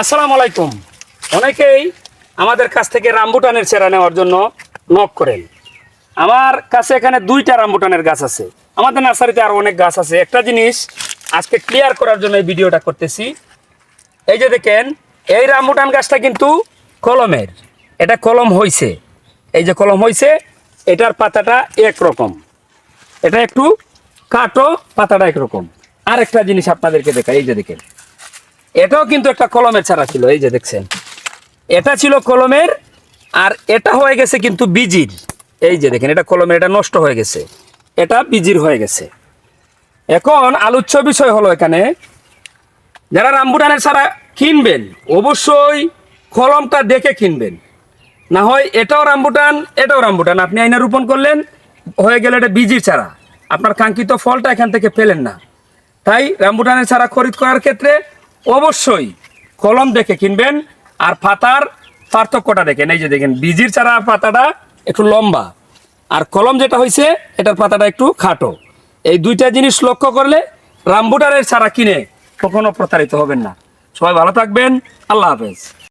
আসসালামু আলাইকুম। অনেকেই আমাদের কাছ থেকে রামবুটানের চারা নেওয়ার জন্য নক করেন। আমার কাছে এখানে 2টা রামবুটানের গাছ আছে। আমাদের নার্সারিতে আরও অনেক গাছ আছে। একটা জিনিস আজকে ক্লিয়ার করার জন্য এই ভিডিওটা করতেছি। এই যে দেখেন, এই রামবুটান গাছটা কিন্তু কলমের। এটা কলম হইছে, এই যে কলম হইছে, এটার পাতাটা একরকম, এটা একটু কাটো, পাতাটা একরকম। আর একটা জিনিস আপনাদেরকে দেখাই, এই যে দেখেন, এটাও কিন্তু একটা কলমের চারা ছিল। এই যে দেখছেন, এটা ছিল কলমের, আর এটা হয়ে গেছে কিন্তু বীজির। এই যে দেখেন, এটা কলমের, এটা নষ্ট হয়ে গেছে, এটা বীজির হয়ে গেছে। এখন আলোচ্য বিষয় হলো, এখানে যারা রামবুটানের চারা কিনবেন অবশ্যই কলমটা দেখে কিনবেন। না হয় এটাও রামবুটান, এটাও রামবুটান, আপনি আইনা রোপণ করলেন, হয়ে গেলে এটা বীজির চারা, আপনার কাঙ্ক্ষিত ফলটা এখান থেকে পেলেন না। তাই রামবুটানের চারা খরিদ করার ক্ষেত্রে অবশ্যই কলম দেখে কিনবেন। আর পাতার পার্থক্যটা দেখেন, এই যে দেখেন, বীজির চারা পাতাটা একটু লম্বা, আর কলম যেটা হয়েছে এটার পাতাটা একটু খাটো। এই 2টা জিনিস লক্ষ্য করলে রামবুটানের চারা কিনে কখনো প্রতারিত হবেন না। সবাই ভালো থাকবেন, আল্লাহ হাফেজ।